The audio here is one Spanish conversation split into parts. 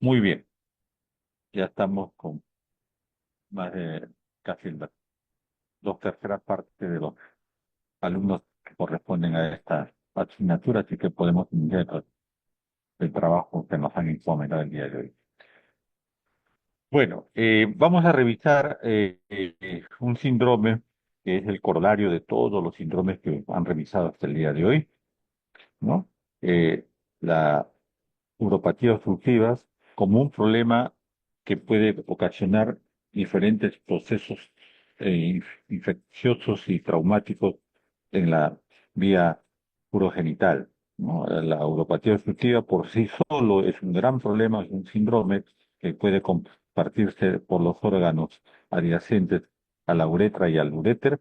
Muy bien, ya estamos con más de casi las dos terceras partes de los alumnos que corresponden a esta asignatura, así que podemos iniciar el trabajo que nos han encomendado el día de hoy. Bueno, vamos a revisar un síndrome que es el corolario de todos los síndromes que han revisado hasta el día de hoy, ¿no? La uropatías obstructivas como un problema que puede ocasionar diferentes procesos infecciosos y traumáticos en la vía urogenital, ¿no? La uropatía obstructiva por sí solo es un gran problema, es un síndrome que puede compartirse por los órganos adyacentes a la uretra y al uréter,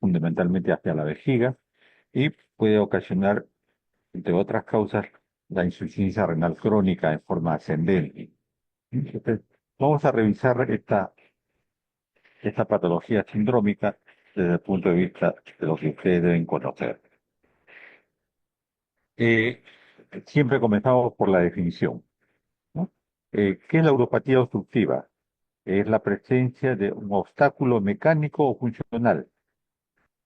fundamentalmente hacia la vejiga, y puede ocasionar entre otras causas, la insuficiencia renal crónica en forma ascendente. Entonces, vamos a revisar esta patología sindrómica desde el punto de vista de lo que ustedes deben conocer. Eh, Siempre comenzamos por la definición, ¿no? ¿Qué es la uropatía obstructiva? Es la presencia de un obstáculo mecánico o funcional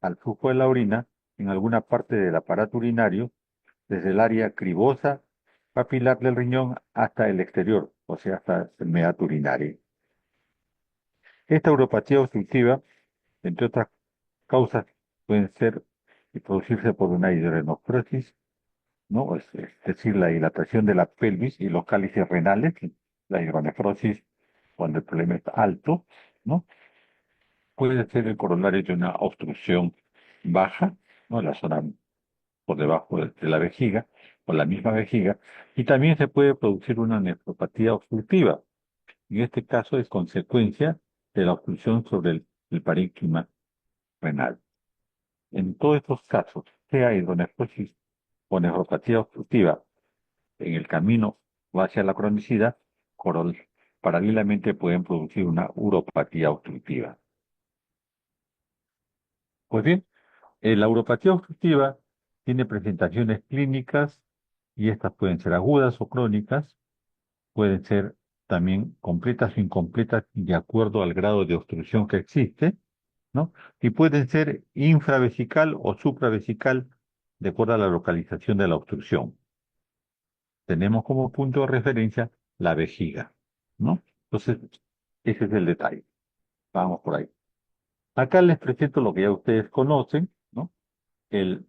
al flujo de la orina en alguna parte del aparato urinario desde el área cribosa papilar del riñón hasta el exterior, o sea, hasta el meato urinario. Esta uropatía obstructiva, entre otras causas, pueden ser y producirse por una hidronefrosis, ¿no? Es decir, la dilatación de la pelvis y los cálices renales, la hidronefrosis cuando el problema es alto, ¿no? Puede ser el corolario de una obstrucción baja, ¿no? En la zona por debajo de la vejiga o la misma vejiga, y también se puede producir una nefropatía obstructiva. En este caso es consecuencia de la obstrucción sobre el parénquima renal. En todos estos casos, sea hidronefrosis o nefropatía obstructiva, en el camino o hacia la cronicidad, paralelamente pueden producir una uropatía obstructiva. Pues bien, la uropatía obstructiva tiene presentaciones clínicas y estas pueden ser agudas o crónicas, pueden ser también completas o incompletas de acuerdo al grado de obstrucción que existe, ¿no? Y pueden ser infravesical o supravesical de acuerdo a la localización de la obstrucción. Tenemos como punto de referencia la vejiga, ¿no? Entonces, ese es el detalle. Vamos por ahí. Acá les presento lo que ya ustedes conocen, ¿no? El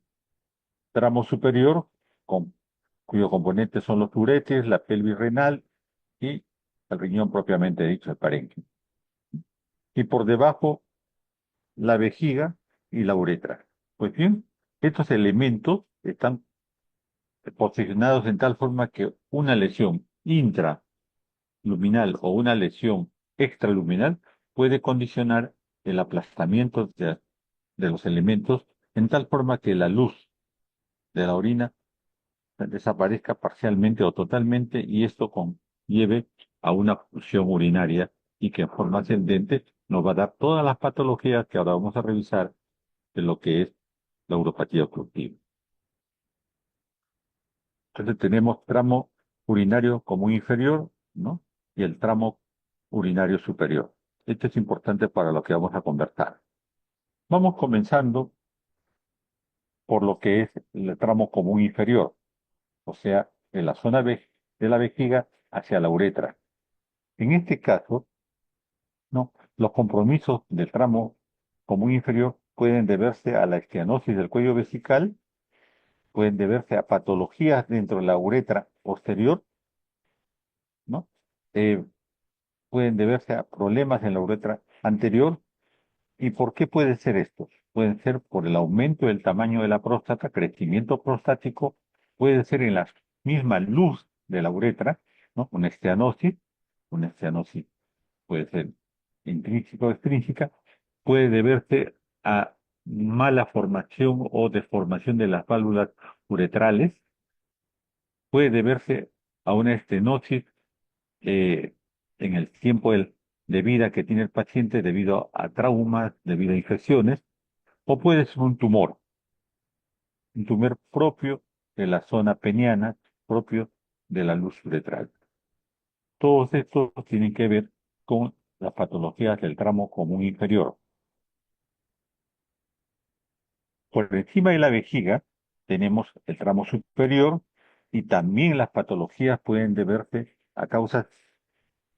tramo superior, con, cuyo componente son los uretes, la pelvis renal y el riñón propiamente dicho, el parénquima. Y por debajo, la vejiga y la uretra. Pues bien, estos elementos están posicionados en tal forma que una lesión intraluminal o una lesión extraluminal puede condicionar el aplastamiento de los elementos en tal forma que la luz de la orina desaparezca parcialmente o totalmente y esto conlleve a una función urinaria y que en forma ascendente nos va a dar todas las patologías que ahora vamos a revisar de lo que es la uropatía obstructiva. Entonces tenemos tramo urinario común inferior, ¿no? Y el tramo urinario superior. Esto es importante para lo que vamos a conversar. Vamos comenzando por lo que es el tramo común inferior, o sea, de la zona de la vejiga hacia la uretra. En este caso, ¿no? Los compromisos del tramo común inferior pueden deberse a la esteanosis del cuello vesical, pueden deberse a patologías dentro de la uretra posterior, ¿no? Eh, Pueden deberse a problemas en la uretra anterior. ¿Y por qué puede ser esto? Pueden ser por el aumento del tamaño de la próstata, crecimiento prostático, puede ser en la misma luz de la uretra, ¿no? Una esteanosis puede ser intrínseca o extrínseca, puede deberse a mala formación o deformación de las válvulas uretrales, puede deberse a una estenosis eh, en el tiempo de vida que tiene el paciente debido a traumas, debido a infecciones, o puede ser un tumor propio de la zona peniana, propio de la luz uretral. Todos estos tienen que ver con las patologías del tramo común inferior. Por encima de la vejiga tenemos el tramo superior y también las patologías pueden deberse a causas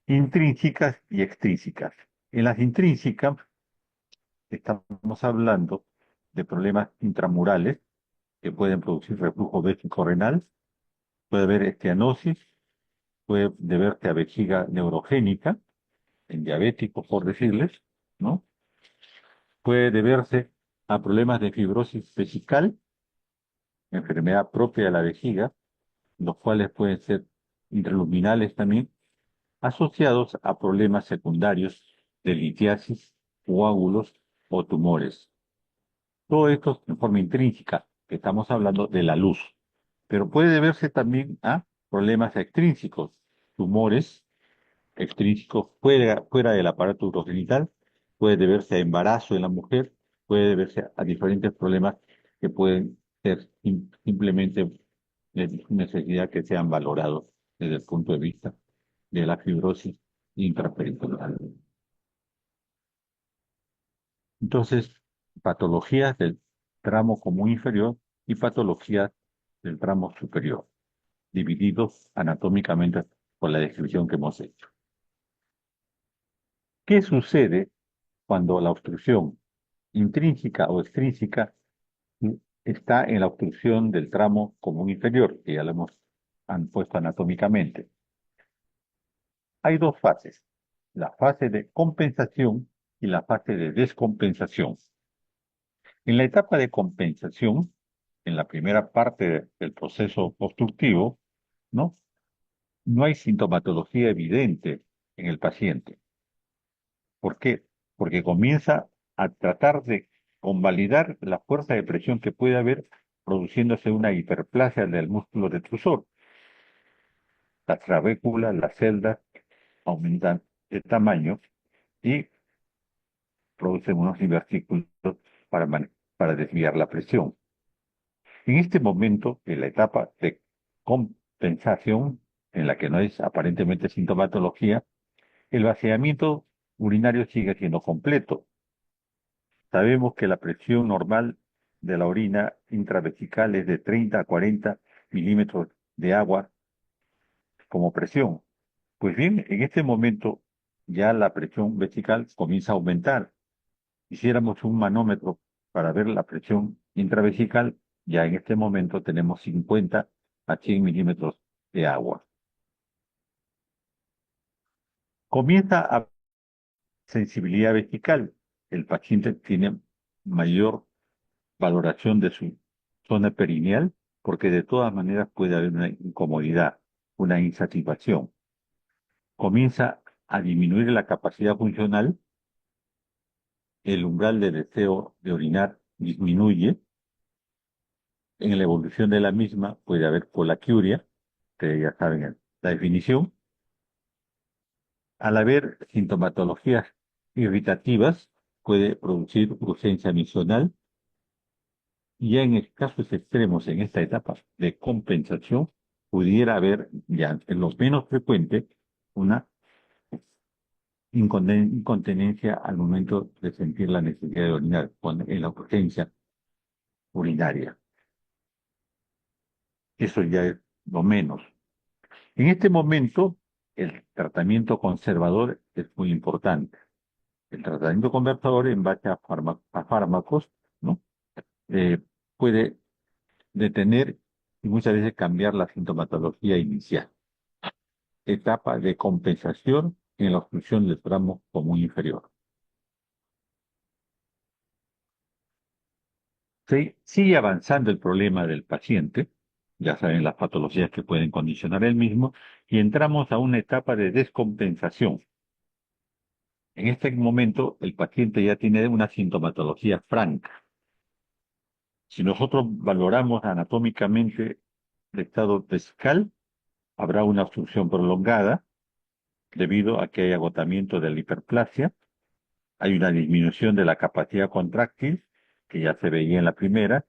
intrínsecas y extrínsecas. En las intrínsecas estamos hablando de problemas intramurales que pueden producir reflujo vésico-renal, puede haber esteanosis, puede deberse a vejiga neurogénica, en diabéticos por decirles, ¿no? Puede deberse a problemas de fibrosis vesical, enfermedad propia de la vejiga, los cuales pueden ser intraluminales también, asociados a problemas secundarios de litiasis, coágulos o tumores. Todo esto en forma intrínseca, que estamos hablando de la luz, pero puede deberse también a problemas extrínsecos, tumores extrínsecos fuera del aparato urogenital, puede deberse a embarazo en la mujer, puede deberse a diferentes problemas que pueden ser simplemente de necesidad que sean valorados desde el punto de vista de la fibrosis intraperitoneal. Entonces, patologías del tramo común inferior y patologías del tramo superior, divididos anatómicamente por la descripción que hemos hecho. ¿Qué sucede cuando la obstrucción intrínseca o extrínseca está en la obstrucción del tramo común inferior, que ya lo hemos han puesto anatómicamente? Hay dos fases, la fase de compensación y la fase de descompensación. En la etapa de compensación, en la primera parte del proceso obstructivo, ¿no? No hay sintomatología evidente en el paciente. ¿Por qué? Porque comienza a tratar de convalidar la fuerza de presión que puede haber produciéndose una hiperplasia del músculo detrusor. Las trabéculas, las celdas aumentan de tamaño y producen unos divertículos para, para desviar la presión. En este momento, en la etapa de compensación, en la que no es aparentemente sintomatología, el vaciamiento urinario sigue siendo completo. Sabemos que la presión normal de la orina intravesical es de 30 a 40 milímetros de agua como presión. Pues bien, en este momento ya la presión vesical comienza a aumentar. Hiciéramos un manómetro para ver la presión intravesical, ya en este momento tenemos 50 a 100 milímetros de agua. Comienza a sensibilidad vesical. El paciente tiene mayor valoración de su zona perineal, porque de todas maneras puede haber una incomodidad, una insatisfacción. Comienza a disminuir la capacidad funcional, el umbral de deseo de orinar disminuye, en la evolución de la misma puede haber colaquiuria, que ya saben la definición. Al haber sintomatologías irritativas, puede producir urgencia misional. Y ya en casos extremos, en esta etapa de compensación, pudiera haber, ya en lo menos frecuente, una incontinencia al momento de sentir la necesidad de orinar, en la urgencia urinaria. Eso ya es lo menos. En este momento, el tratamiento conservador es muy importante. El tratamiento conservador en base a fármacos, ¿no? Eh, puede detener y muchas veces cambiar la sintomatología inicial. Etapa de compensación en la obstrucción del tramo común inferior. Sigue avanzando el problema del paciente, ya saben las patologías que pueden condicionar el mismo, y entramos a una etapa de descompensación. En este momento, el paciente ya tiene una sintomatología franca. Si nosotros valoramos anatómicamente el estado vesical, habrá una obstrucción prolongada debido a que hay agotamiento de la hiperplasia, hay una disminución de la capacidad contráctil, que ya se veía en la primera,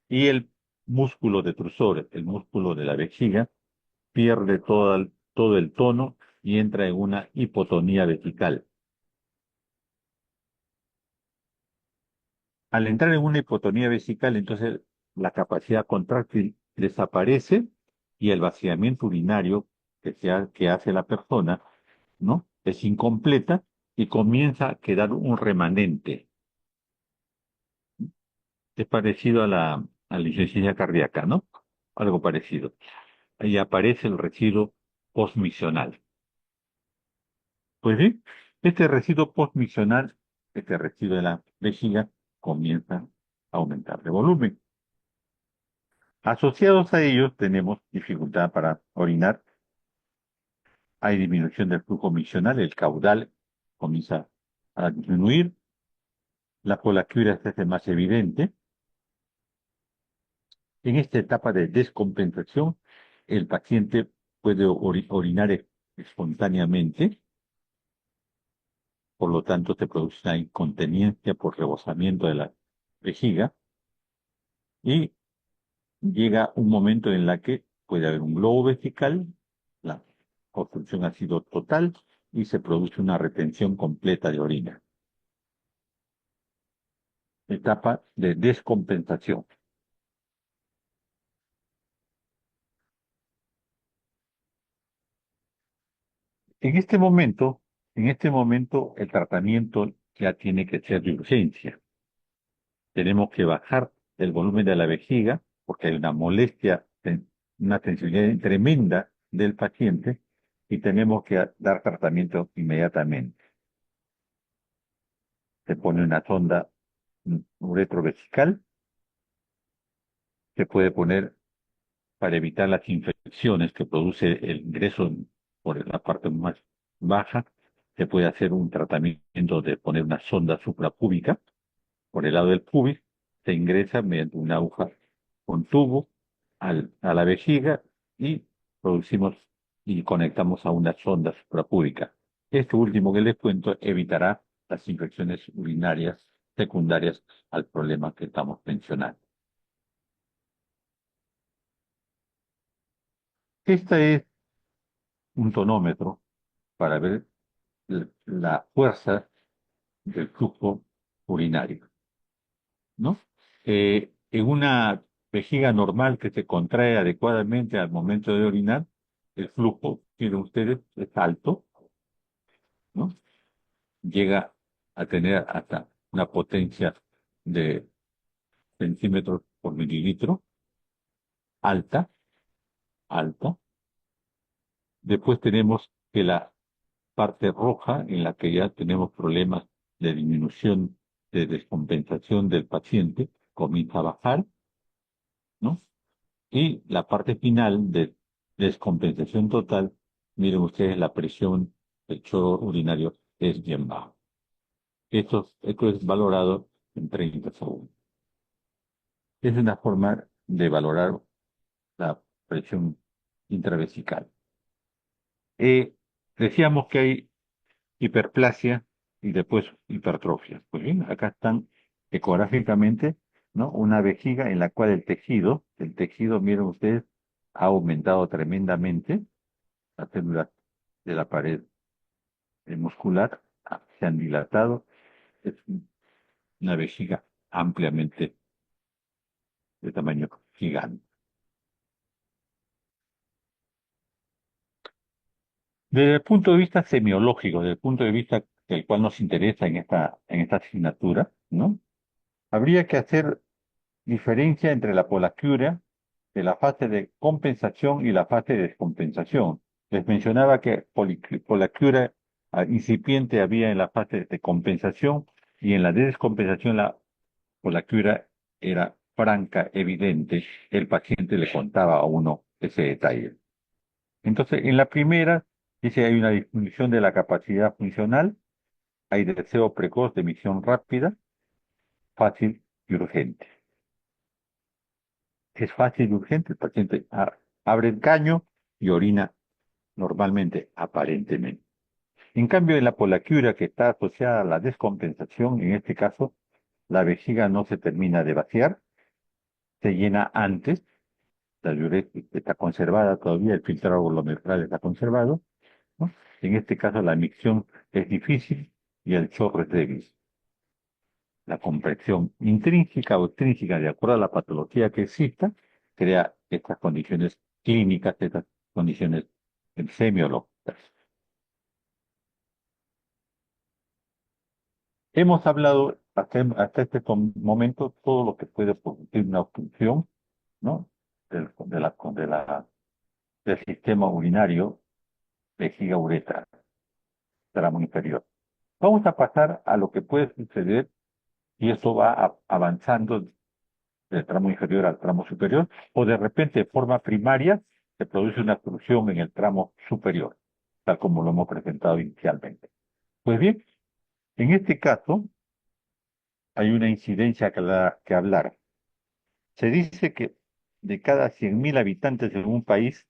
y el músculo detrusor, el músculo de la vejiga, pierde todo el tono y entra en una hipotonía vesical. Al entrar en una hipotonía vesical, entonces la capacidad contráctil desaparece y el vaciamiento urinario que hace la persona, ¿no? Es incompleta y comienza a quedar un remanente. Es parecido a la insuficiencia cardíaca, ¿no? Algo parecido. Ahí aparece el residuo postmiccional. Pues bien, este residuo postmiccional, este residuo de la vejiga, comienza a aumentar de volumen. Asociados a ellos tenemos dificultad para orinar, hay disminución del flujo miccional, el caudal comienza a disminuir, la polaquiuria se hace más evidente. En esta etapa de descompensación, el paciente puede orinar espontáneamente, por lo tanto se produce una incontinencia por rebosamiento de la vejiga y llega un momento en la que puede haber un globo vesical, la obstrucción ha sido total y se produce una retención completa de orina. Etapa de descompensación. En este momento, el tratamiento ya tiene que ser de urgencia. Tenemos que bajar el volumen de la vejiga porque hay una molestia, una sensibilidad tremenda del paciente y tenemos que dar tratamiento inmediatamente. Se pone una sonda uretrovesical, se puede poner para evitar las infecciones que produce el ingreso por la parte más baja, se puede hacer un tratamiento de poner una sonda suprapúbica por el lado del pubis, se ingresa mediante una aguja con tubo a la vejiga y producimos y conectamos a una sonda suprapúbica. Esto último que les cuento evitará las infecciones urinarias secundarias al problema que estamos mencionando. Este es un tonómetro para ver la fuerza del flujo urinario, ¿no? En una vejiga normal que se contrae adecuadamente al momento de orinar, el flujo, miren ustedes, es alto, ¿no? Llega a tener hasta una potencia de centímetros por mililitro, alta, alta. Después tenemos que la parte roja, en la que ya tenemos problemas de disminución, de descompensación del paciente, comienza a bajar, ¿no? Y la parte final de descompensación total, miren ustedes, la presión del chorro urinario es bien bajo. Esto es valorado en 30 segundos. Es una forma de valorar la presión intravesical. Eh, Decíamos que hay hiperplasia y después hipertrofia. Pues bien, acá están ecográficamente, ¿no? Una vejiga en la cual el tejido, miren ustedes, ha aumentado tremendamente, las células de la pared muscular se han dilatado, es una vejiga ampliamente de tamaño gigante. Desde el punto de vista semiológico, desde el punto de vista del cual nos interesa en esta asignatura, ¿no? Habría que hacer diferencia entre la polaquiuria de la fase de compensación y la fase de descompensación. Les mencionaba que polaquiuria incipiente había en la fase de compensación y en la de descompensación la polaquiuria era franca, evidente. El paciente le contaba a uno ese detalle. Entonces, en la primera, dice hay una disminución de la capacidad funcional, hay deseo precoz de emisión rápida, fácil y urgente. Es fácil y urgente, el paciente abre el caño y orina normalmente, aparentemente. En cambio, en la polaquiuria que está asociada a la descompensación, en este caso, la vejiga no se termina de vaciar, se llena antes, la diuresis está conservada todavía, el filtrado glomerular está conservado, ¿no? En este caso la micción es difícil y el chorro es débil. La compresión intrínseca o extrínseca, de acuerdo a la patología que exista, crea estas condiciones clínicas, estas condiciones semiológicas. Hemos hablado hasta este momento todo lo que puede producir una obstrucción, ¿no? Del sistema urinario, vejiga uretra, tramo inferior. Vamos a pasar a lo que puede suceder y esto va avanzando del tramo inferior al tramo superior, o de repente de forma primaria se produce una obstrucción en el tramo superior, tal como lo hemos presentado inicialmente. Pues bien, en este caso hay una incidencia que hablar. Se dice que de cada 100.000 habitantes en un país,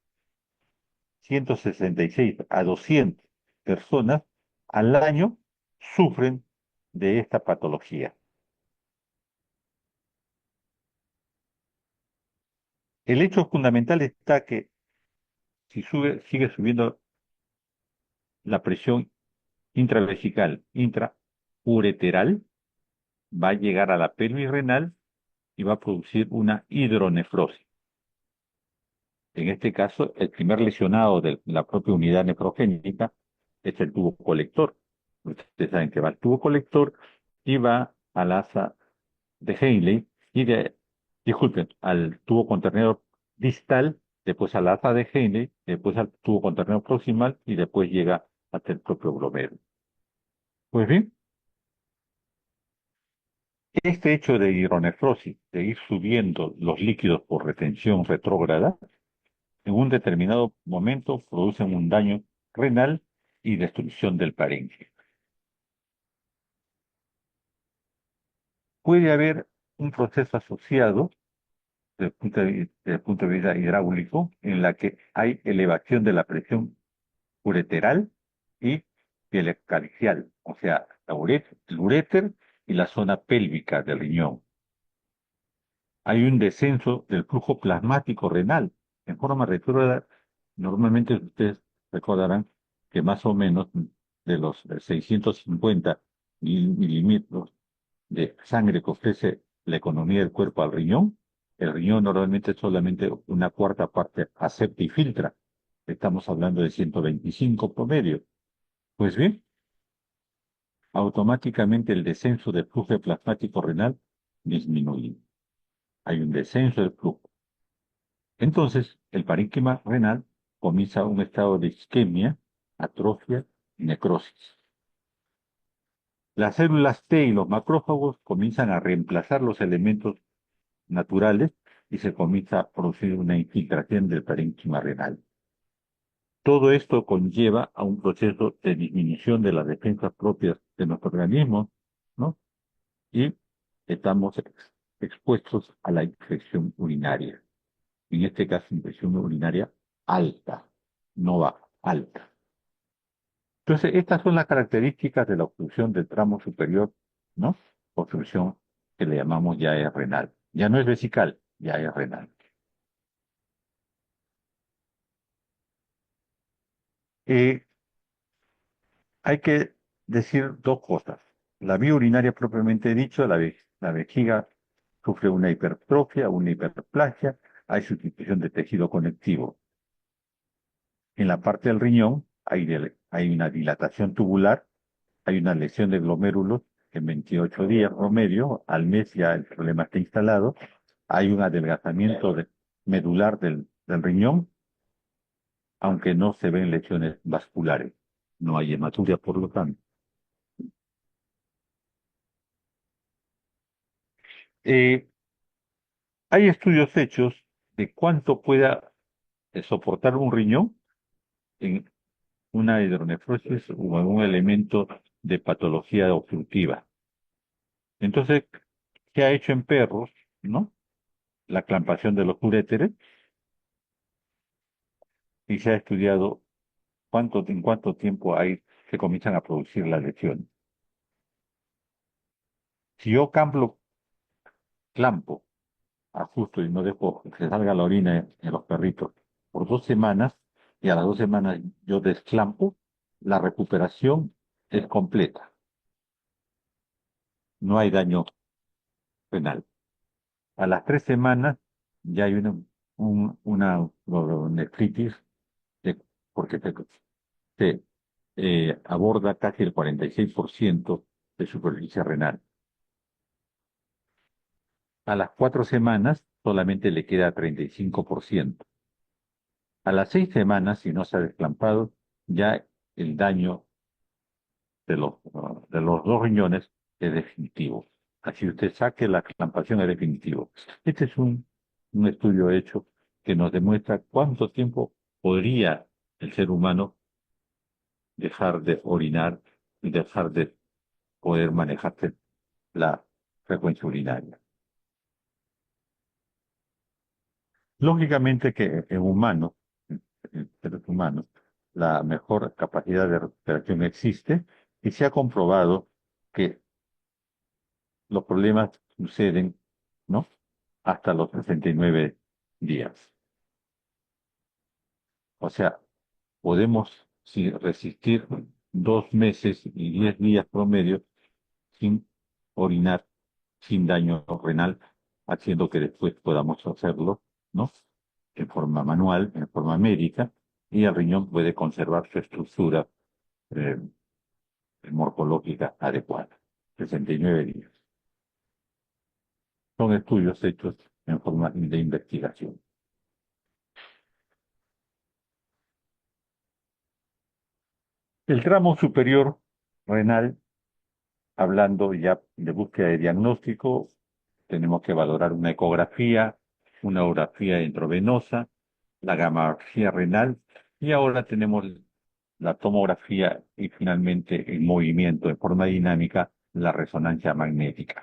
166 a 200 personas al año sufren de esta patología. El hecho fundamental está que si sigue subiendo la presión intravesical, intraureteral, va a llegar a la pelvis renal y va a producir una hidronefrosis. En este caso, el primer lesionado de la propia unidad nefrogénica es el tubo colector. Ustedes saben que va al tubo colector y va al asa de Henle disculpen, al tubo contenedor distal, después al asa de Henle, después al tubo contenedor proximal y después llega hasta el propio glomérulo. Pues bien, este hecho de hidronefrosis, de ir subiendo los líquidos por retención retrógrada, en un determinado momento producen un daño renal y destrucción del parénquima. Puede haber un proceso asociado desde el punto de vista hidráulico en la que hay elevación de la presión ureteral y el calicial, o sea, el uréter y la zona pélvica del riñón. Hay un descenso del flujo plasmático renal en forma retrógrada. Normalmente ustedes recordarán que más o menos de los 650 milímetros de sangre que ofrece la economía del cuerpo al riñón, el riñón normalmente solamente una cuarta parte acepta y filtra. Estamos hablando de 125 promedio. Pues bien, automáticamente el descenso del flujo plasmático renal disminuye. Hay un descenso del flujo. Entonces, el parénquima renal comienza un estado de isquemia, atrofia y necrosis. Las células T y los macrófagos comienzan a reemplazar los elementos naturales y se comienza a producir una infiltración del parénquima renal. Todo esto conlleva a un proceso de disminución de las defensas propias de nuestro organismo, ¿no? Y estamos expuestos a la infección urinaria. En este caso, infección urinaria alta, no baja, alta. Entonces, estas son las características de la obstrucción del tramo superior, ¿no? Obstrucción que le llamamos ya es renal. Ya no es vesical, ya es renal. Eh, Hay que decir dos cosas. La vía urinaria propiamente dicho, la vejiga sufre una hipertrofia, una hiperplasia, hay sustitución de tejido conectivo. En la parte del riñón hay una dilatación tubular, hay una lesión de glomérulos en 28 días promedio, al mes ya el problema está instalado, hay un adelgazamiento medular del riñón, aunque no se ven lesiones vasculares, no hay hematuria por lo tanto. Eh, Hay estudios hechos de cuánto pueda soportar un riñón en una hidronefrosis o algún elemento de patología obstructiva. Entonces, se ha hecho en perros, ¿no? La clampación de los uréteres y se ha estudiado en cuánto tiempo se comienzan a producir las lesiones. Si yo clampo, ajusto y no dejo que salga la orina en los perritos por 2 semanas, y a las 2 semanas yo desclampo, la recuperación es completa. No hay daño renal. A las 3 semanas ya hay una nefritis de- porque se aborda casi el 46% de superficie renal. A las 4 semanas solamente le queda 35%. A las 6 semanas, si no se ha desclampado, ya el daño de los dos riñones es definitivo. Así usted saque la clampación es definitivo. Este es un estudio hecho que nos demuestra cuánto tiempo podría el ser humano dejar de orinar y dejar de poder manejarse la frecuencia urinaria. Lógicamente que en humanos, en seres humanos, la mejor capacidad de recuperación existe y se ha comprobado que los problemas suceden, ¿no? Hasta los 69 días. O sea, podemos resistir 2 meses y 10 días promedio sin orinar, sin daño renal, haciendo que después podamos hacerlo, ¿no? En forma manual, en forma médica, y el riñón puede conservar su estructura eh, morfológica adecuada. 69 días. Son estudios hechos en forma de investigación. El tramo superior renal, hablando ya de búsqueda de diagnóstico, tenemos que valorar una ecografía, una urografía intravenosa, la gamografía renal y ahora tenemos la tomografía y finalmente en movimiento de forma dinámica la resonancia magnética.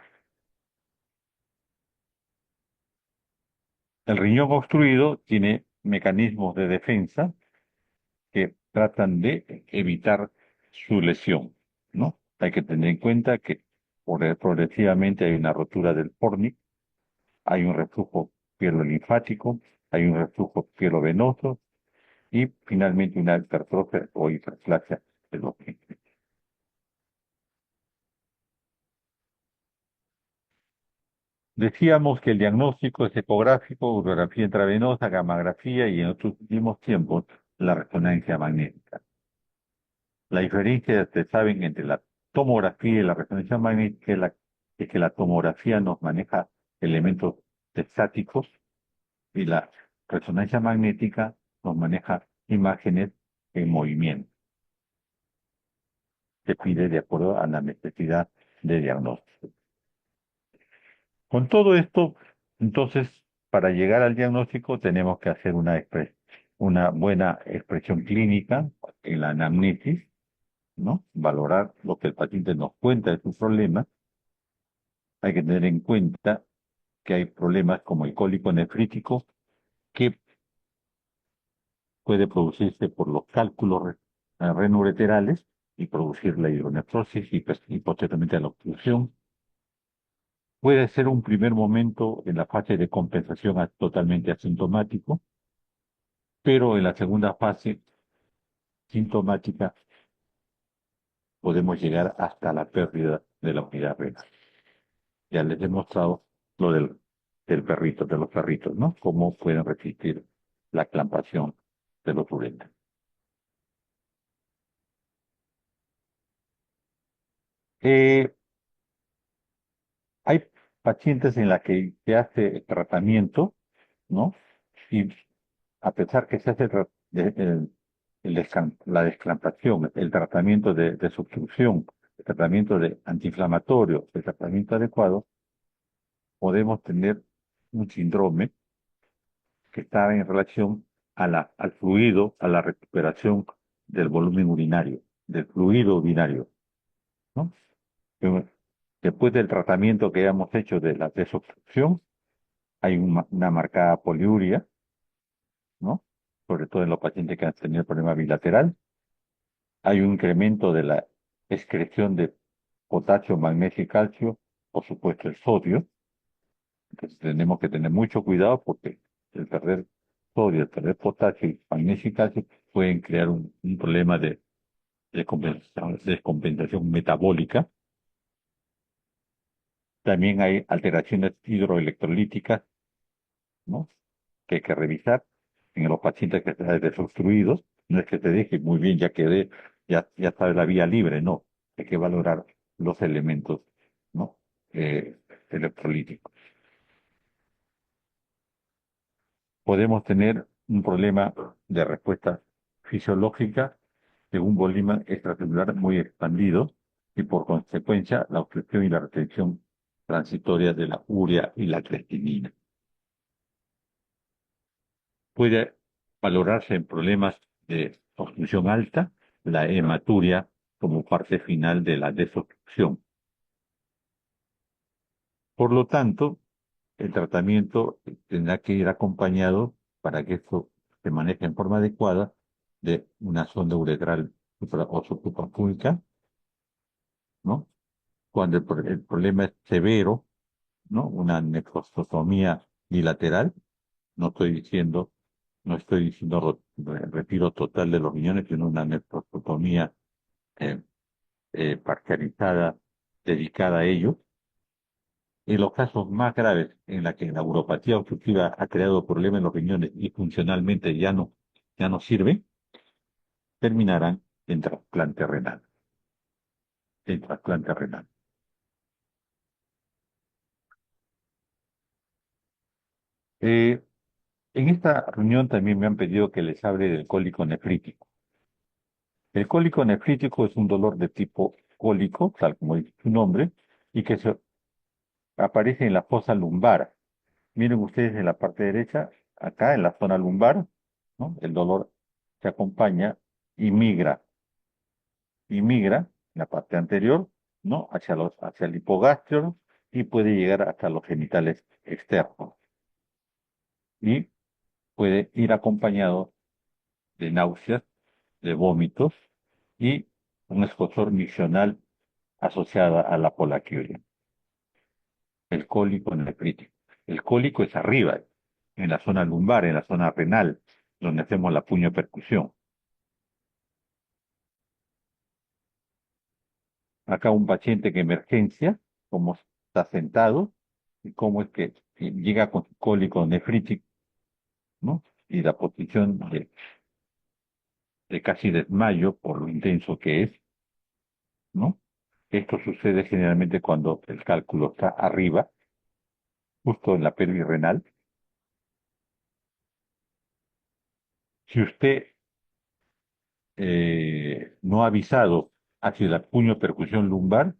El riñón obstruido tiene mecanismos de defensa que tratan de evitar su lesión, ¿no? Hay que tener en cuenta que progresivamente hay una rotura del fornix, hay un reflujo pielo-linfático, hay un reflujo pielo-venoso y finalmente una hipertrofia o hiperplasia de los rincones. Decíamos que el diagnóstico es ecográfico, urografía intravenosa, gamografía y en otros últimos tiempos la resonancia magnética. La diferencia, ustedes saben, entre la tomografía y la resonancia magnética es que la tomografía nos maneja elementos estáticos y la resonancia magnética nos maneja imágenes en movimiento. Se pide de acuerdo a la necesidad de diagnóstico. Con todo esto, entonces, para llegar al diagnóstico tenemos que hacer una buena expresión clínica en la anamnesis, ¿no? Valorar lo que el paciente nos cuenta de su problema. Hay que tener en cuenta que hay problemas como el cólico nefrítico que puede producirse por los cálculos renoureterales y producir la hidronefrosis y posteriormente la obstrucción. Puede ser un primer momento en la fase de compensación totalmente asintomático, pero en la segunda fase sintomática podemos llegar hasta la pérdida de la unidad renal. Ya les he mostrado lo del perrito, de los perritos, ¿no? Cómo pueden resistir la clampación de los uretas. Eh, Hay pacientes en la que se hace tratamiento, ¿no? Y a pesar que se hace la desclampación, el tratamiento de sustitución, el tratamiento de antiinflamatorio, el tratamiento adecuado, podemos tener un síndrome que está en relación al fluido, a la recuperación del volumen urinario, del fluido urinario, ¿no? Eh, Después del tratamiento que hemos hecho de la desobstrucción, hay una marcada poliuria, ¿no? Sobre todo en los pacientes que han tenido problema bilateral. Hay un incremento de la excreción de potasio, magnesio y calcio, por supuesto el sodio. Entonces tenemos que tener mucho cuidado porque el perder sodio, el perder potasio, magnesio y calcio pueden crear un problema de descompensación metabólica. También hay alteraciones hidroelectrolíticas, ¿no? Que hay que revisar en los pacientes que están desobstruidos. No es que te deje muy bien, ya quedé, ya está la vía libre, no. Hay que valorar los elementos, ¿no? Eh, electrolíticos. Podemos tener un problema de respuesta fisiológica de un volumen extracelular muy expandido y por consecuencia la obstrucción y la retención transitoria de la urea y la creatinina. Puede valorarse en problemas de obstrucción alta la hematuria como parte final de la desobstrucción. Por lo tanto, el tratamiento tendrá que ir acompañado para que esto se maneje en forma adecuada de una sonda uretral o suprapúbica, ¿no? Cuando el problema es severo, ¿no? Una nefrostomía bilateral, no estoy diciendo, no estoy diciendo retiro total de los riñones, sino una nefrostomía eh, parcializada dedicada a ello. En los casos más graves en la que la uropatía obstructiva ha creado problemas en los riñones y funcionalmente ya no sirve, terminarán en trasplante renal. En trasplante renal. Eh, en esta reunión también me han pedido que les hable del cólico nefrítico. El cólico nefrítico es un dolor de tipo cólico, tal como dice su nombre, y que aparece en la fosa lumbar. Miren ustedes en la parte derecha, acá en la zona lumbar, ¿no? El dolor se acompaña y migra en la parte anterior, ¿no? Hacia el hipogastrio y puede llegar hasta los genitales externos. Y puede ir acompañado de náuseas, de vómitos y un escozor miccional asociada a la polaquiuria. El cólico nefrítico. El cólico es arriba, en la zona lumbar, en la zona renal, donde hacemos la puño-percusión. Acá un paciente que emergencia, cómo está sentado y cómo es que llega con cólico nefrítico, ¿no? Y la posición de casi desmayo por lo intenso que es, ¿no? Esto sucede generalmente cuando el cálculo está arriba, justo en la pelvis renal. Si usted no ha avisado hacia la puño percusión lumbar,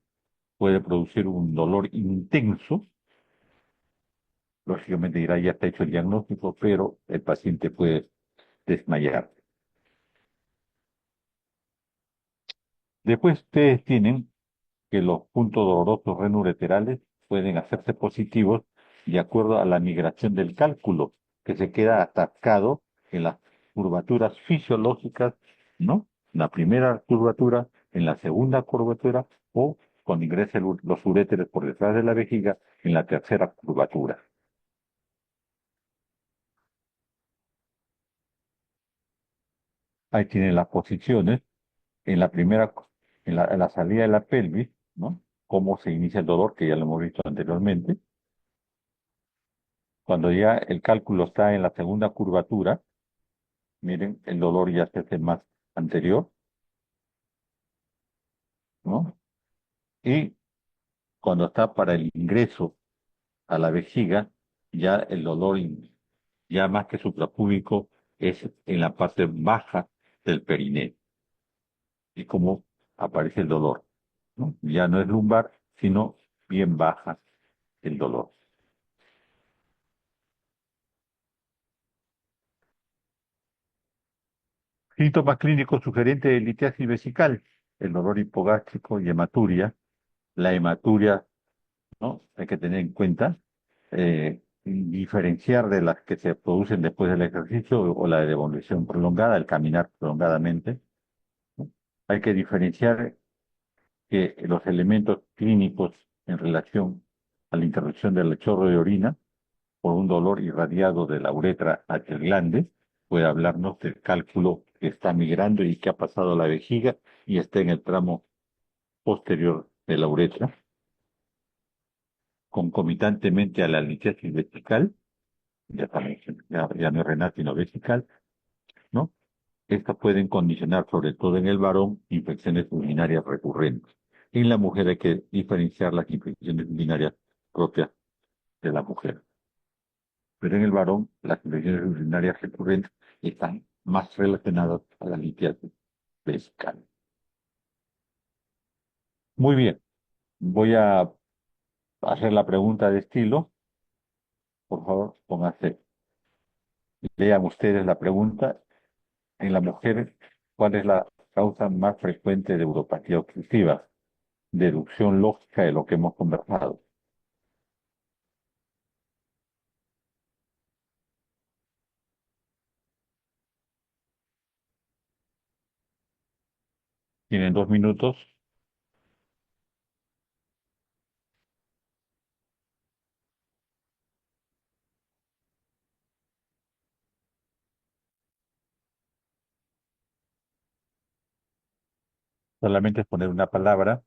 puede producir un dolor intenso. Lógicamente dirá, ya está hecho el diagnóstico, pero el paciente puede desmayar. Después ustedes tienen que los puntos dolorosos renureterales pueden hacerse positivos de acuerdo a la migración del cálculo, que se queda atascado en las curvaturas fisiológicas, ¿no? La primera curvatura, en la segunda curvatura o cuando ingresen los uréteres por detrás de la vejiga, en la tercera curvatura. Ahí tienen las posiciones. En la primera, en la salida de la pelvis, ¿no? Cómo se inicia el dolor, que ya lo hemos visto anteriormente. Cuando ya el cálculo está en la segunda curvatura, miren, el dolor ya se hace más anterior, ¿no? Y cuando está para el ingreso a la vejiga, ya el dolor, ya más que suprapúbico, es en la parte baja del perineo. Y cómo aparece el dolor, ¿no? Ya no es lumbar, sino bien baja el dolor. Síntomas clínicos sugerentes de litiasis vesical, el dolor hipogástrico y hematuria. La hematuria, ¿no? Hay que tener en cuenta, diferenciar de las que se producen después del ejercicio o la de devolución prolongada, el caminar prolongadamente. ¿No? Hay que diferenciar que los elementos clínicos en relación a la interrupción del chorro de orina por un dolor irradiado de la uretra hacia el glande puede hablarnos del cálculo que está migrando y que ha pasado la vejiga y está en el tramo posterior de la uretra, concomitantemente a la litiasis vesical, ya también, ya no es renal sino vesical, ¿no? Estas pueden condicionar, sobre todo en el varón, infecciones urinarias recurrentes. En la mujer hay que diferenciar las infecciones urinarias propias de la mujer. Pero en el varón, las infecciones urinarias recurrentes están más relacionadas a la litiasis vesical. Muy bien, voy a hacer la pregunta de estilo. Por favor, pónganse, lean ustedes la pregunta. En la mujer, ¿cuál es la causa más frecuente de uropatía obstructiva? Deducción lógica de lo que hemos conversado. Tienen 2 minutos. Solamente es poner una palabra.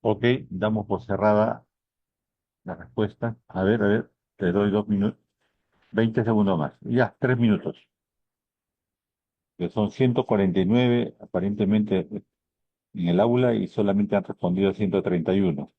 Ok, damos por cerrada la respuesta. A ver, te doy 2 minutos, 20 segundos más. Ya, 3 minutos. Que son 149 aparentemente en el aula y solamente han respondido 131.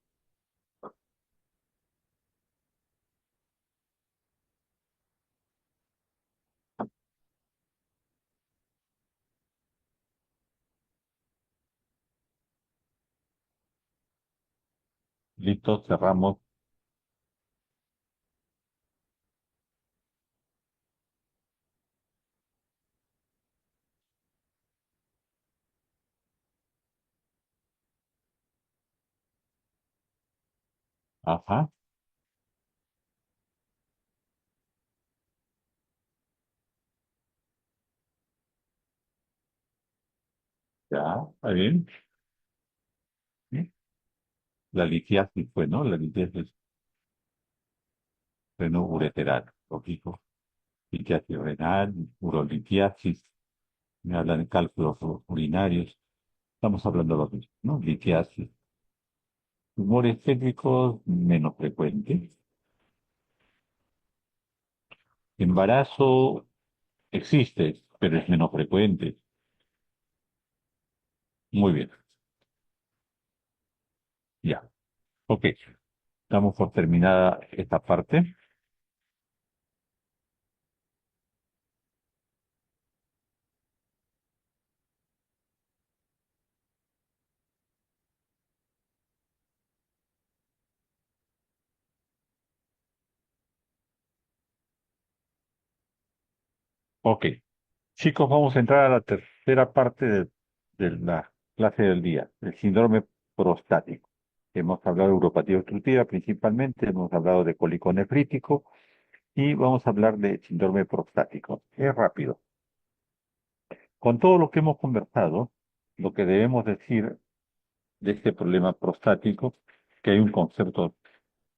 Listo, cerramos. Ajá, ya, está bien. ¿Sí? La litiasis fue, ¿no? La litiasis renal ureteral, lógico. Litiasis renal, urolitiasis, me hablan de cálculos urinarios. Estamos hablando de lo mismo, ¿no? Litiasis. Tumores pélvicos menos frecuentes. Embarazo existe, pero es menos frecuente. Muy bien, ya. Ok, damos por terminada esta parte. Ok, chicos, vamos a entrar a la tercera parte de la clase del día, el síndrome prostático. Hemos hablado de uropatía obstructiva principalmente, hemos hablado de cólico nefrítico y vamos a hablar de síndrome prostático. Es rápido. Con todo lo que hemos conversado, lo que debemos decir de este problema prostático, que hay un concepto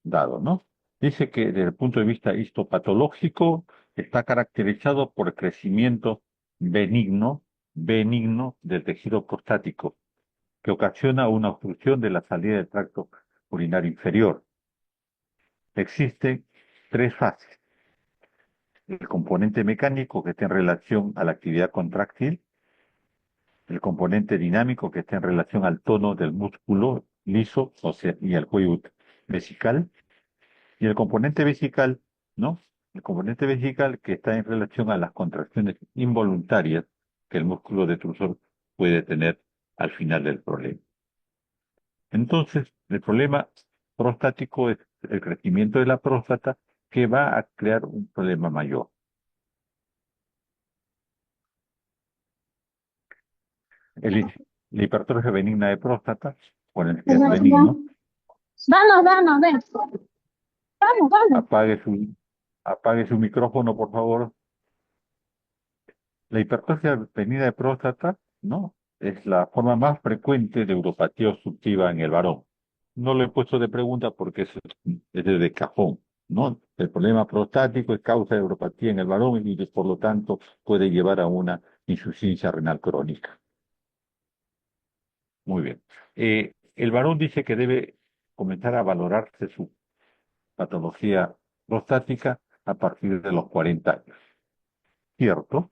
dado, ¿no? Dice que desde el punto de vista histopatológico está caracterizado por el crecimiento benigno del tejido prostático, que ocasiona una obstrucción de la salida del tracto urinario inferior. Existen tres fases: el componente mecánico, que está en relación a la actividad contráctil; el componente dinámico, que está en relación al tono del músculo liso, o sea, y al cuello vesical; y el componente vesical, ¿no? El componente vesical, que está en relación a las contracciones involuntarias que el músculo detrusor puede tener al final del problema. Entonces, el problema prostático es el crecimiento de la próstata, que va a crear un problema mayor. El- la hipertrofia benigna de próstata, bueno, que es benigno, Vamos, vamos, ven. Vamos, vamos. apague su micrófono, por favor. La hipertrofia benigna de próstata, ¿no? Es la forma más frecuente de uropatía obstructiva en el varón. No lo he puesto de pregunta porque es de cajón, ¿no? El problema prostático es causa de uropatía en el varón y por lo tanto puede llevar a una insuficiencia renal crónica. Muy bien. El varón dice que debe comenzar a valorarse su patología prostática a partir de los 40 años. ¿Cierto?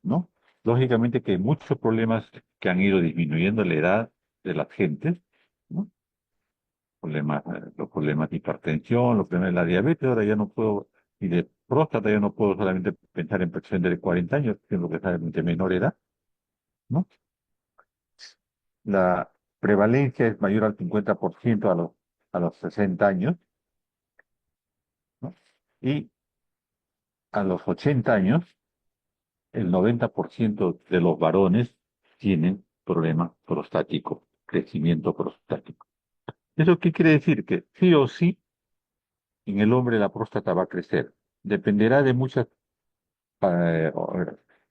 ¿No? Lógicamente que hay muchos problemas que han ido disminuyendo la edad de las gentes, ¿no? Los problemas de hipertensión, los problemas de la diabetes, ahora ya no puedo, y de próstata ya no puedo solamente pensar en personas de 40 años, siendo que es de menor edad, ¿no? La prevalencia es mayor al 50% a los 60 años, ¿no? Y a los 80 años, el 90% de los varones tienen problema prostático, crecimiento prostático. ¿Eso qué quiere decir? Que sí o sí en el hombre la próstata va a crecer. Dependerá de muchos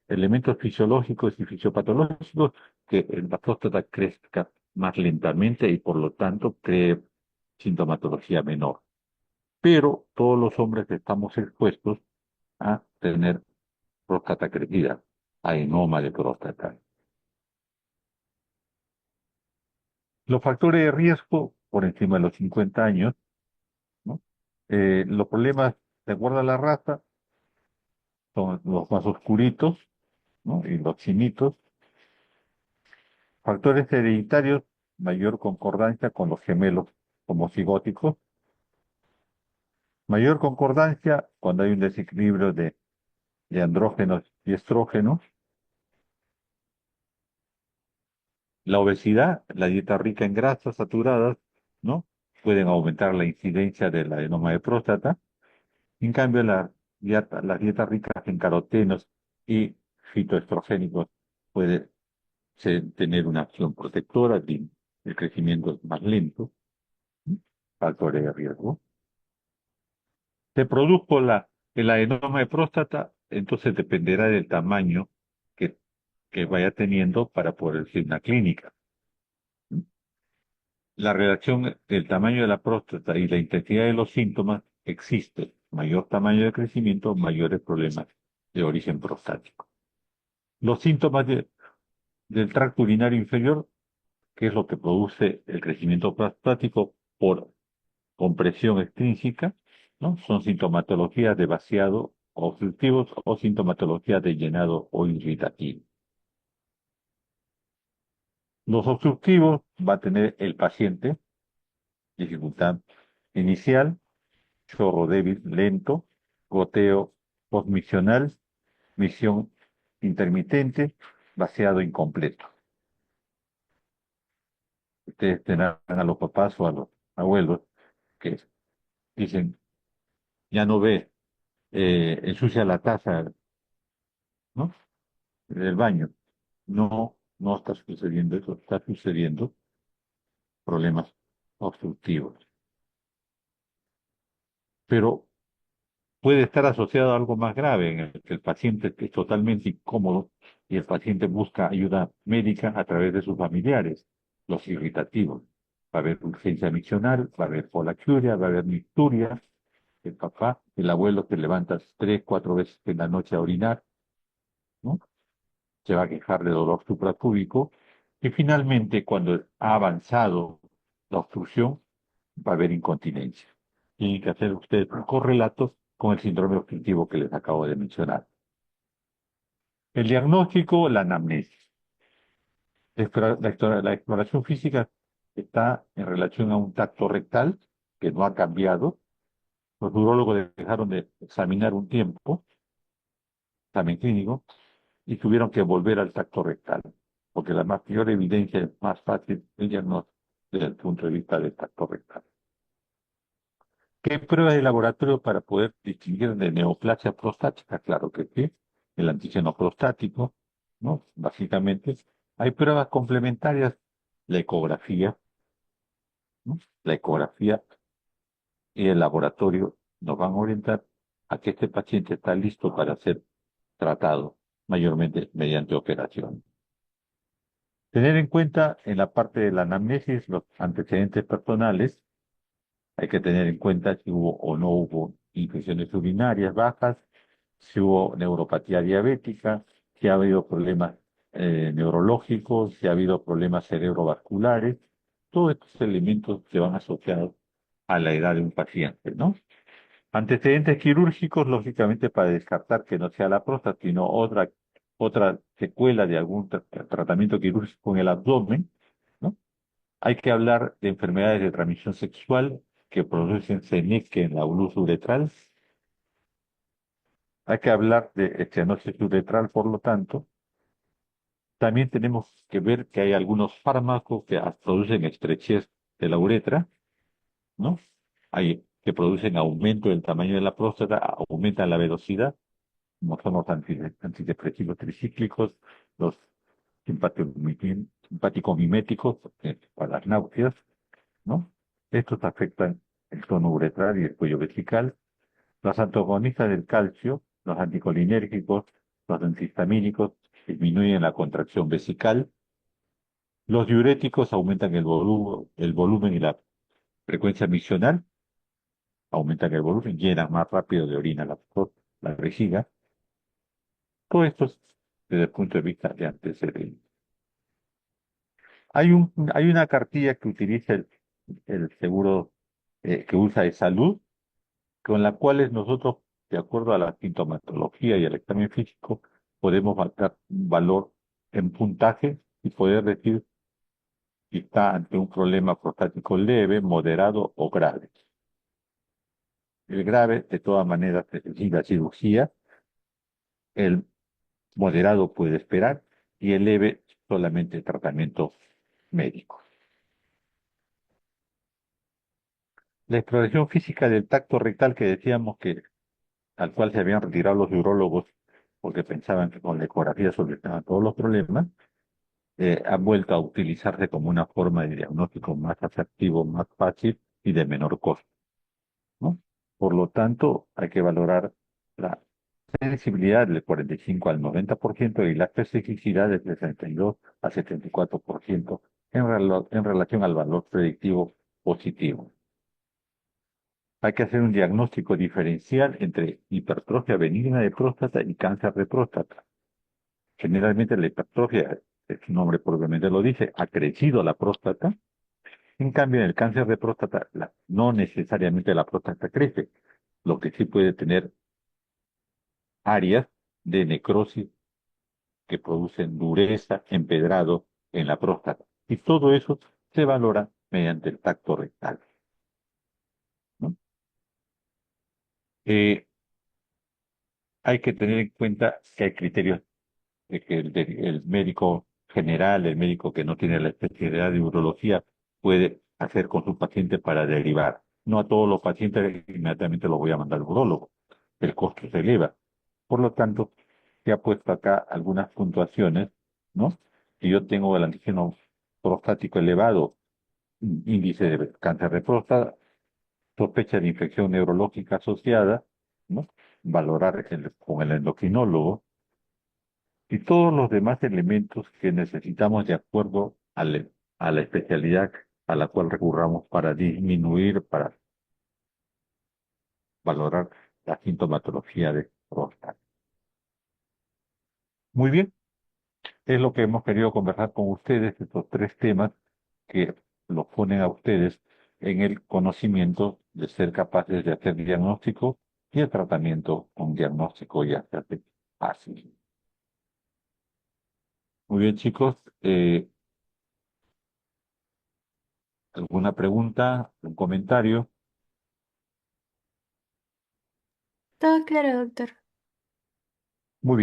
elementos fisiológicos y fisiopatológicos, que la próstata crezca más lentamente y por lo tanto cree sintomatología menor. Pero todos los hombres estamos expuestos a tener próstata crecida, a enoma de próstata. Los factores de riesgo por encima de los 50 años, ¿no? Los problemas, de acuerdo a la raza, son los más oscuritos, ¿no? Y los chinitos. Factores hereditarios, mayor concordancia con los gemelos homocigóticos. Mayor concordancia cuando hay un desequilibrio de andrógenos y estrógenos. La obesidad, la dieta rica en grasas saturadas, ¿no? Pueden aumentar la incidencia del adenoma de próstata. En cambio, las dietas ricas en carotenos y fitoestrogénicos pueden tener una acción protectora, el crecimiento es más lento, ¿sí? Factores de riesgo. Se produjo el adenoma de próstata, entonces dependerá del tamaño que, que vaya teniendo para poder decir una clínica. La relación del tamaño de la próstata y la intensidad de los síntomas existe. Mayor tamaño de crecimiento, mayores problemas de origen prostático. Los síntomas del tracto urinario inferior, que es lo que produce el crecimiento prostático por compresión extrínseca, ¿no? Son sintomatologías de vaciado obstructivos o sintomatología de llenado o irritativo. Los obstructivos va a tener el paciente dificultad inicial, chorro débil, lento, goteo postmisional, misión intermitente, vaciado incompleto. Ustedes tendrán a los papás o a los abuelos que dicen, ya no ve, ensucia la taza, ¿no? Del baño. No, no está sucediendo eso, está sucediendo problemas obstructivos. Pero puede estar asociado a algo más grave, en el que el paciente es totalmente incómodo y el paciente busca ayuda médica a través de sus familiares, los irritativos. Va a haber urgencia miccional, va a haber polaquiuria, va a haber micturia. El papá, el abuelo se levanta 3, 4 veces en la noche a orinar, ¿no? Se va a quejar de dolor suprapúbico y finalmente, cuando ha avanzado la obstrucción, va a haber incontinencia. Tienen que hacer ustedes un correlato con el síndrome obstructivo que les acabo de mencionar. El diagnóstico, la anamnesis. La exploración física está en relación a un tacto rectal que no ha cambiado. Los urólogos dejaron de examinar un tiempo, examen clínico, y tuvieron que volver al tacto rectal, porque la mayor evidencia es más fácil el diagnóstico desde el punto de vista del tacto rectal. ¿Qué pruebas de laboratorio para poder distinguir de neoplasia prostática? Claro que sí, el antígeno prostático, ¿no? Básicamente, hay pruebas complementarias, la ecografía, ¿no? La ecografía y el laboratorio nos van a orientar a que este paciente está listo para ser tratado, mayormente mediante operación. Tener en cuenta en la parte de la anamnesis los antecedentes personales. Hay que tener en cuenta si hubo o no hubo infecciones urinarias bajas, si hubo neuropatía diabética, si ha habido problemas neurológicos, si ha habido problemas cerebrovasculares. Todos estos elementos se van asociados a la edad de un paciente, ¿no? Antecedentes quirúrgicos, lógicamente, para descartar que no sea la próstata, sino otra secuela de algún tratamiento quirúrgico en el abdomen, ¿no? Hay que hablar de enfermedades de transmisión sexual que producen seneque en la luz uretral. Hay que hablar de estenosis uretral, por lo tanto. También tenemos que ver que hay algunos fármacos que producen estrechez de la uretra, ¿no? Hay que producen aumento del tamaño de la próstata, aumentan la velocidad, como son los antidepresivos tricíclicos, los simpático-miméticos para las náuseas, ¿no? Estos afectan el tono uretral y el cuello vesical. Los antagonistas del calcio, los anticolinérgicos, los antihistamínicos disminuyen la contracción vesical. Los diuréticos aumentan el volumen y la frecuencia miccional, aumentan el volumen, llenan más rápido de orina la vejiga. Todo esto es desde el punto de vista de antecedentes. Hay una cartilla que utiliza el seguro que usa de salud, con la cual nosotros, de acuerdo a la sintomatología y al examen físico, podemos marcar un valor en puntaje y poder decir si está ante un problema prostático leve, moderado o grave. El grave, de todas maneras, necesita cirugía, el moderado puede esperar y el leve solamente tratamiento médico. La exploración física del tacto rectal que decíamos que al cual se habían retirado los urólogos porque pensaban que con la ecografía solucionaban todos los problemas, ha vuelto a utilizarse como una forma de diagnóstico más atractivo, más fácil y de menor costo, ¿no? Por lo tanto, hay que valorar la sensibilidad del 45 al 90% y la especificidad del 62 al 74% en relación al valor predictivo positivo. Hay que hacer un diagnóstico diferencial entre hipertrofia benigna de próstata y cáncer de próstata. Generalmente la hipertrofia, su nombre propiamente lo dice, ha crecido la próstata. En cambio, en el cáncer de próstata, no necesariamente la próstata crece, lo que sí puede tener áreas de necrosis que producen dureza, empedrado en la próstata. Y todo eso se valora mediante el tacto rectal, ¿no? Eh, Hay que tener en cuenta que hay criterios de que el médico general, el médico que no tiene la especialidad de urología, puede hacer con su paciente para derivar. No a todos los pacientes inmediatamente los voy a mandar al urólogo. El costo se eleva. Por lo tanto, se ha puesto acá algunas puntuaciones, ¿no? Si yo tengo el antígeno prostático elevado, índice de cáncer de próstata, sospecha de infección neurológica asociada, ¿no? Valorar con el endocrinólogo y todos los demás elementos que necesitamos de acuerdo a la especialidad a la cual recurramos para disminuir, para valorar la sintomatología de próstata. Muy bien, es lo que hemos querido conversar con ustedes, estos tres temas que los ponen a ustedes en el conocimiento de ser capaces de hacer diagnóstico y el tratamiento con diagnóstico y hacerse fácil. Muy bien, chicos, ¿alguna pregunta, un comentario? Todo claro, doctor. Muy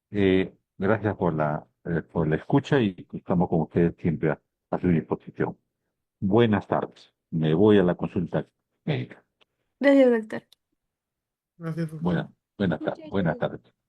bien. Gracias por la escucha y estamos con ustedes siempre a su disposición. Buenas tardes. Me voy a la consulta médica. Gracias, doctor. Gracias, doctor. Buenas tardes. Buenas tardes.